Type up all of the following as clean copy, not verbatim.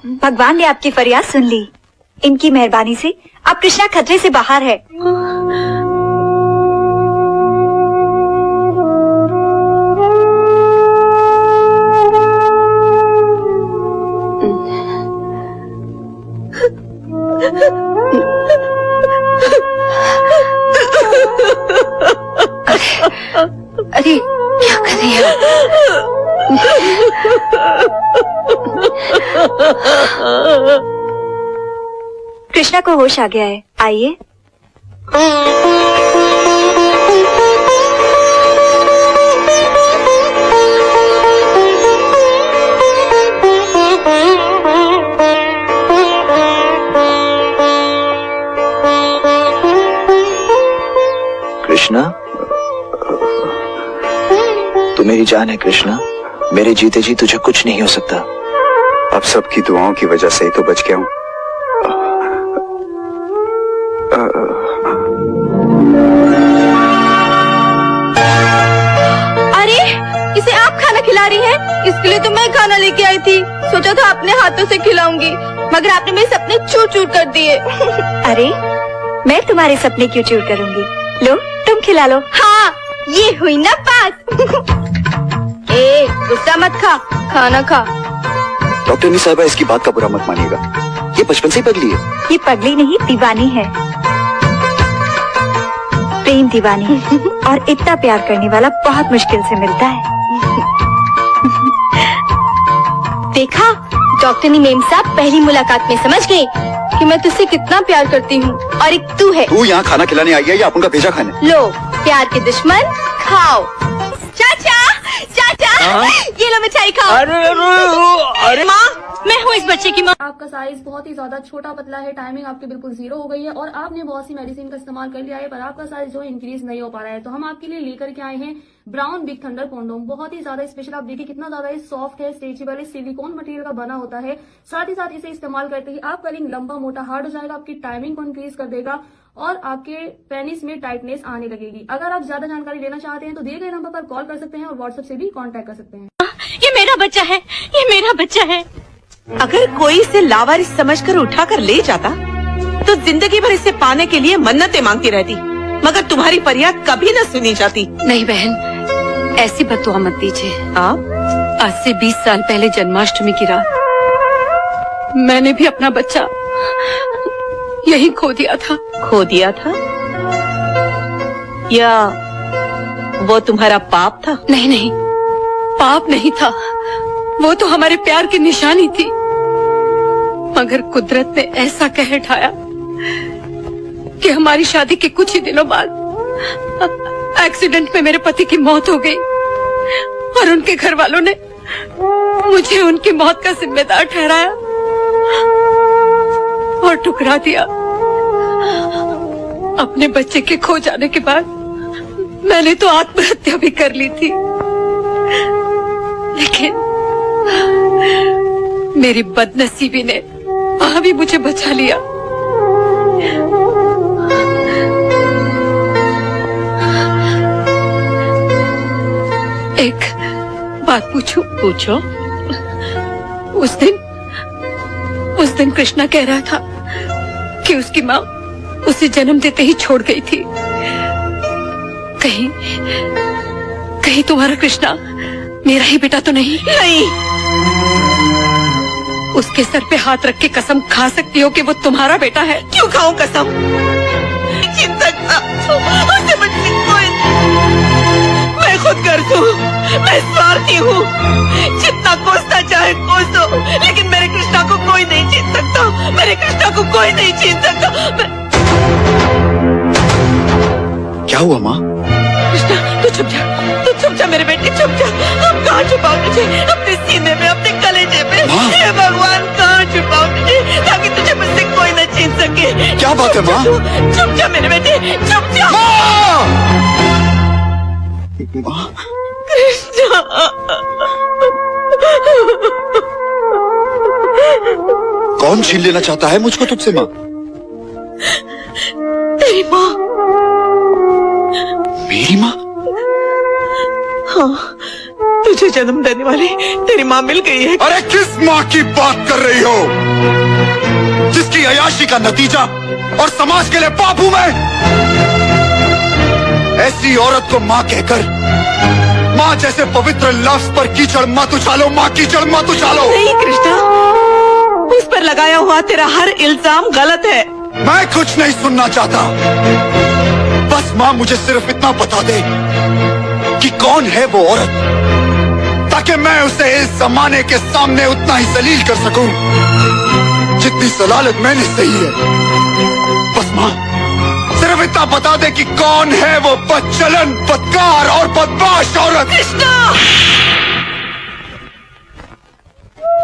भगवान ने आपकी फरियाद सुन ली। इनकी मेहरबानी से अब कृष्णा खतरे से बाहर है। अरे क्या कर रही है? कृष्णा को होश आ गया है, आइए। कृष्णा, तू मेरी जान है कृष्णा। मेरे जीते जी तुझे कुछ नहीं हो सकता। अब सबकी दुआओं की वजह से ही तो बच गया हूँ। अरे, इसे आप खाना खिला रही हैं? इसके लिए तो मैं खाना लेके आई थी। सोचा था अपने हाथों से खिलाऊंगी, मगर आपने मेरे सपने चूर चूर कर दिए। अरे, मैं तुम्हारे सपने क्यों चूर करूंगी? लो, तुम खिला लो। हाँ, ये हुई ना बात। ए, गुस्सा मत खा, खाना खा। डॉक्टर साहिबा, इसकी बात का बुरा मत मानिएगा। ये बचपन से ही पगली है। ये पगली नहीं, दीवानी है। प्रेम दीवानी और इतना प्यार करने वाला बहुत मुश्किल से मिलता है। देखा, डॉक्टरनी मेम साहब पहली मुलाकात में समझ गए कि मैं तुझसे कितना प्यार करती हूँ। और एक तू है। तू यहाँ खाना खिलाने आई है या अपन का भेजा खाने? लो, प्यार के दुश्मन खाओ। चाचा, चाचा, ये लो मिठाई खाओ। अरे माँ, मैं हूँ इस बच्चे की माँ। आपका साइज बहुत ही ज्यादा छोटा पतला है, टाइमिंग आपकी बिल्कुल 0 हो गई है और आपने बहुत सी मेडिसिन का इस्तेमाल कर लिया है, पर आपका साइज जो इंक्रीज नहीं हो पा रहा है। तो हम आपके लिए लेकर के आए हैं ब्राउन बिग थंडर कॉन्डोम। बहुत ही ज्यादा स्पेशल, आप देखिए कितना ज्यादा सॉफ्ट है, स्ट्रेचेबल है, सिलिकॉन मटेरियल का बना होता है। साथ ही साथ इसे इस्तेमाल करते ही आपका रिंग लंबा मोटा हार्ड हो जाएगा, आपकी टाइमिंग को इंक्रीज कर देगा और आपके पेनिस में टाइटनेस आने लगेगी। अगर आप ज्यादा जानकारी लेना चाहते हैं तो दिए गए नंबर पर कॉल कर सकते हैं और व्हाट्सएप से भी कांटेक्ट कर सकते हैं। ये मेरा बच्चा है, ये मेरा बच्चा है। अगर कोई इसे लावारिस समझकर उठाकर ले जाता तो जिंदगी भर इसे पाने के लिए मन्नतें मांगती रहती, मगर तुम्हारी फरियाद कभी न सुनी जाती। नहीं बहन, ऐसी बददुआ मत दीजिए। आप आज से 20 साल पहले जन्माष्टमी की रात मैंने भी अपना बच्चा यही खो दिया था। खो दिया था या वो तुम्हारा पाप था? नहीं नहीं, पाप नहीं था, वो तो हमारे प्यार की निशानी थी। मगर कुदरत ने ऐसा कह ढाया कि हमारी शादी के कुछ ही दिनों बाद एक्सीडेंट में मेरे पति की मौत हो गई और उनके घर वालों ने मुझे उनकी मौत का जिम्मेदार ठहराया और ठुकरा दिया। अपने बच्चे के खो जाने के बाद मैंने तो आत्महत्या भी कर ली थी, लेकिन मेरी बदनसीबी ने वहां भी मुझे बचा लिया। एक बात पूछूं? पूछो। उस दिन कृष्णा कह रहा था कि उसकी माँ उसे जन्म देते ही छोड़ गई थी। कहीं तुम्हारा कृष्णा मेरा ही बेटा तो नहीं? नहीं। उसके सर पे हाथ रख के कसम खा सकती हो कि वो तुम्हारा बेटा है? क्यों खाऊं कसम? जीत सकता उसे मुझसे कोई। मैं खुद गर्ज हूँ, मैं स्वार्थी हूँ, जितना कोसना चाहे कोसो, लेकिन मेरे कृष्णा को कोई नहीं जीत सकता। मेरे कृष्णा को कोई नहीं जीत सकता। क्या हुआ माँ? कृष्णा, तू चुप जा मेरे बेटे, चुप जा। अब कहाँ छुपाऊं तुझे? अपने सीने में, अपने कलेजे में। हे भगवान, कहाँ छुपाऊं तुझे ताकि तुझे मुझसे कोई न छीन सके? क्या बात है माँ? चुप जा मेरे बेटे, चुप जा। माँ, कृष्णा, कौन छीन लेना चाहता है मुझको तुझसे माँ? तेरी माँ। मेरी माँ? हाँ, तुझे जन्म देने वाली तेरी माँ मिल गई है। अरे किस माँ की बात कर रही हो जिसकी अयाशी का नतीजा और समाज के लिए पाप हूं मैं? ऐसी औरत को माँ कहकर माँ जैसे पवित्र लफ्ज पर कीचड़ मत उछालो, माँ कीचड़ मत उछालो। नहीं कृष्णा, उस पर लगाया हुआ तेरा हर इल्जाम गलत है। मैं कुछ नहीं सुनना चाहता, बस माँ मुझे सिर्फ इतना बता दे कि कौन है वो औरत, ताकि मैं उसे इस जमाने के सामने उतना ही जलील कर सकूं जितनी सलालत मैंने सही है। बस माँ सिर्फ इतना बता दे कि कौन है वो बदचलन, बदकार और बदमाश औरत। कृष्णा,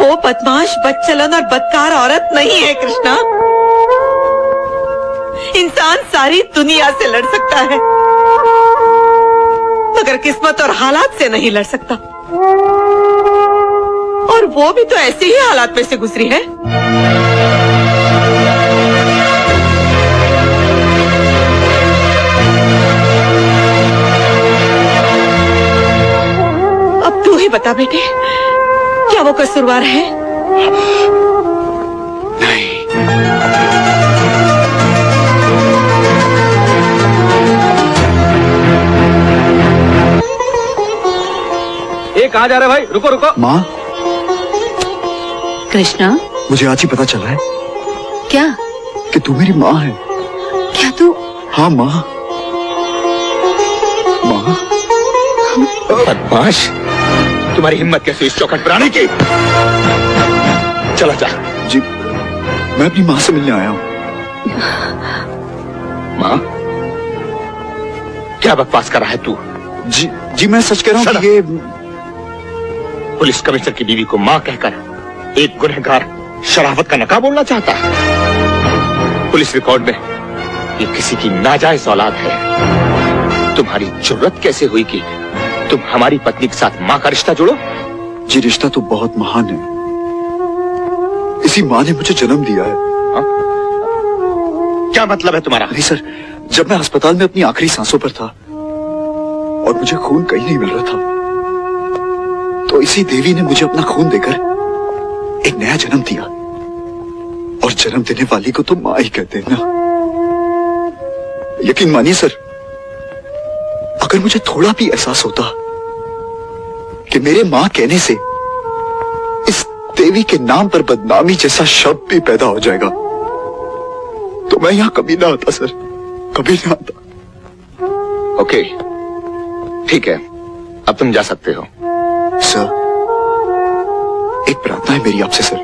वो बदमाश, बदचलन और बदकार औरत नहीं है कृष्णा। इंसान सारी दुनिया से लड़ सकता है, मगर किस्मत और हालात से नहीं लड़ सकता। और वो भी तो ऐसे ही हालात में से गुजरी है। अब तू ही बता बेटे, क्या वो कसूरवार है? नहीं, ये कहाँ जा रहे भाई? रुको रुको। माँ कृष्णा, मुझे आज ही पता चला है क्या कि तू मेरी माँ है। क्या तू? हाँ माँ, माँ। बदमाश, तुम्हारी हिम्मत कैसे इस चौखट पर आने की? चला जा। जी, मैं अपनी माँ से मिलने आया हूँ। माँ, क्या बकवास कर रहा है तू? जी मैं सच कह रहा हूँ कि ये पुलिस कमिश्नर की बीवी को माँ कहकर एक गुनहगार शराफत का नकाब बोलना चाहता है। पुलिस रिकॉर्ड में ये किसी की नाजायज औलाद है। तुम्हारी जुर्रत कैसे हुई कि तुम हमारी पत्नी के साथ माँ का रिश्ता जोड़ो? जी रिश्ता तो बहुत महान है। इसी माँ ने मुझे जन्म दिया है। हा? क्या मतलब है तुम्हारा? नहीं सर, जब मैं अस्पताल में अपनी आखिरी सांसों पर था और मुझे खून कहीं नहीं मिल रहा था, तो इसी देवी ने मुझे अपना खून देकर एक नया जन्म दिया। और जन्म देने वाली को तो माँ ही कहते हैं ना। यकीन मानिए सर, अगर मुझे थोड़ा भी एहसास होता कि मेरे माँ कहने से इस देवी के नाम पर बदनामी जैसा शब्द भी पैदा हो जाएगा, तो मैं यहां कभी ना आता सर, कभी ना आता। ओके, ठीक है, अब तुम जा सकते हो। सर, एक प्रार्थना है मेरी आपसे सर,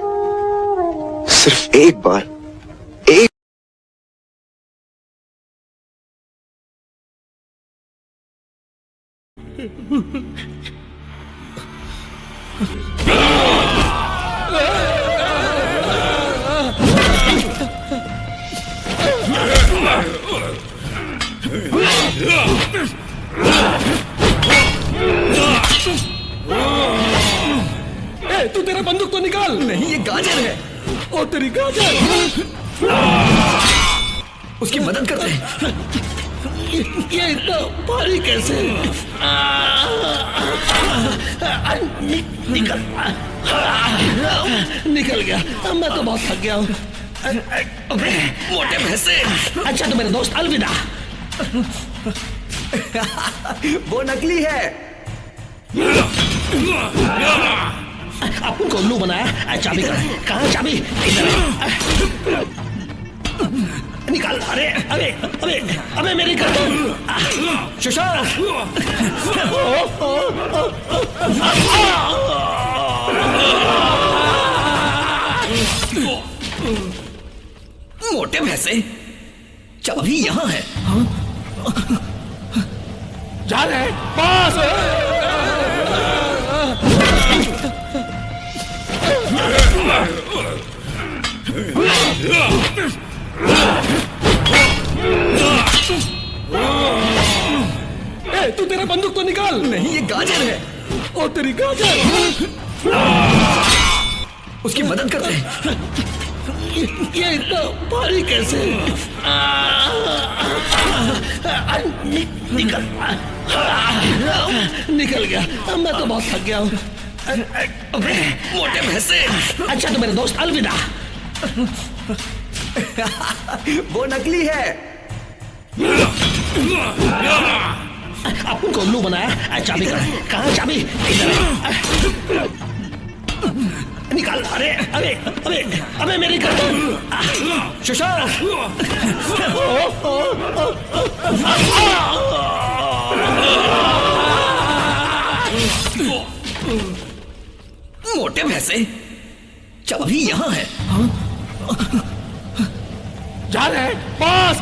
सिर्फ एक बार, एक तू तेरा बंदूक तो निकाल। नहीं, ये गाजर है। ओ तेरी गाजर। उसकी मदद करते हैं। ये इतना भारी कैसे? निकल गया। मैं तो बहुत थक गया हूँ। मोटे भैंसे। अच्छा तो मेरे दोस्त, अलविदा। वो नकली है। अपन को उल्लू बनाया। चाबी कहाँ? चाबी इधर। निकाल। अरे अरे अरे अबे मेरी गर्दन। सुशांत। मोटे भैंसे, चाबी यहाँ है। जा रहे पास। तू तेरा बंदूक तो निकाल। नहीं, ये गाजर है। ओ तेरी गाजर। उसकी मदद करते हैं। ये इतना भारी कैसे? निकल निकल गया। मैं तो बहुत थक गया हूँ। अबे मोटे भैंसे। अच्छा तो मेरे दोस्त अलविदा। वो नकली है। आपको उल्लू बनाया। चाबी कहाँ? चाबी इधर। निकाल। अरे अरे अरे अबे मेरी गर्दन। शशांक। मोटे भैंसे, चाबी यहाँ है। जा रहे हैं बॉस।